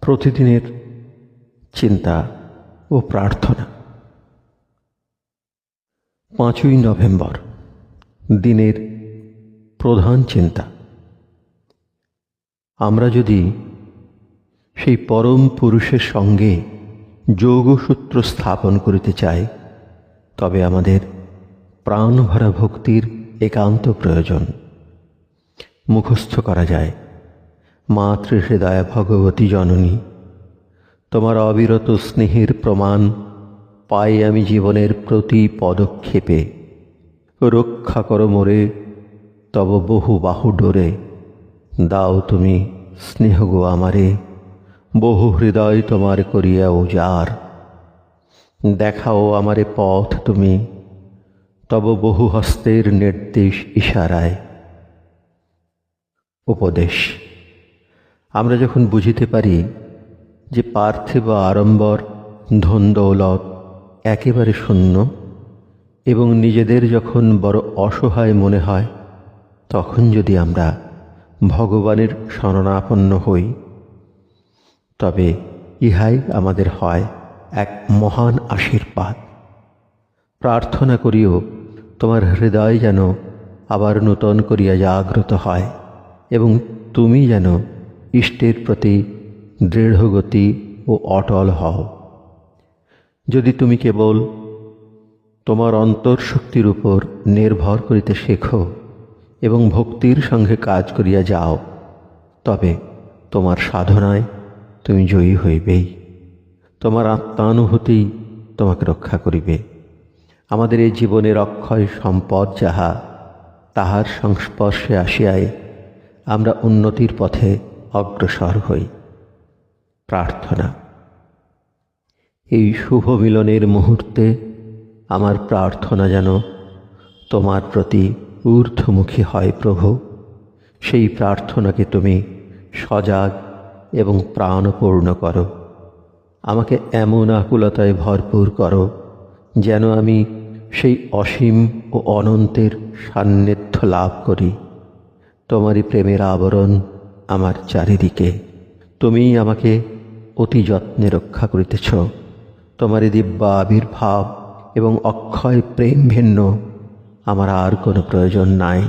প্রতিদিনের চিন্তা ও প্রার্থনা। 5ই নভেম্বর, দিনের প্রধান চিন্তা। আমরা যদি সেই পরম পুরুষের সঙ্গে যোগসূত্র স্থাপন করিতে চাই, তবে আমাদের প্রাণভরা ভক্তির একান্ত প্রয়োজন। মুখস্থ করা যায়, মাতৃহৃদয়া ভগবতী জননী, তোমার অবিরত স্নেহের প্রমাণ পাই আমি জীবনের প্রতি পদক্ষেপে। রক্ষা করো মোরে তব বহু বাহু ডোরে, দাও তুমি স্নেহ গো আমারে, বহু হৃদয় তোমার করিয়া উজাড়। দেখাও আমারে পথ তুমি, তব বহু হস্তের নির্দেশ ইশারায়। উপদেশ। আমরা যখন বুঝিতে পারি যে পার্থিব আড়ম্বর ধন দৌলত একেবারে শূন্য, এবং নিজেদের যখন বড় অসহায় মনে হয়, তখন যদি আমরা ভগবানের শরণাপন্ন হই, তবে ইহাই আমাদের হয় এক মহান আশীর্বাদ। প্রার্থনা করিও তোমার হৃদয় যেন আবার নূতন করিয়া জাগ্রত হয়, এবং তুমি যেন ইষ্টের প্রতি দৃঢ়গতি ও অটল হও। যদি তুমি কেবল তোমার অন্তর্শক্তির উপর নির্ভর করিতে শেখো এবং ভক্তির সঙ্গে কাজ করিয়া যাও, তবে তোমার সাধনায় তুমি জয়ী হইবেই। তোমার আত্মানুভূতি তোমাকে রক্ষা করিবে। আমাদের এই জীবনের অক্ষয় সম্পদ যাহা, তাহার সংস্পর্শে আসিয়াই আমরা উন্নতির পথে অগ্রসর হই। প্রার্থনা। এই শুভ মিলনের মুহূর্তে আমার প্রার্থনা যেন তোমার প্রতি ঊর্ধ্বমুখী হয় প্রভু। সেই প্রার্থনাকে তুমি সজাগ এবং প্রাণপূর্ণ করো। আমাকে এমন আকুলতায় ভরপুর করো যেন আমি সেই অসীম ও অনন্তের সান্নিধ্য লাভ করি। তোমারই প্রেমের আবরণ আমার চারিদিকে। তুমিই আমাকে অতি যত্নে রক্ষা করিতেছ। তোমারই দিব্য আবির্ভাব এবং অক্ষয় প্রেম ভিন্ন আমার আর কোনো প্রয়োজন নাই।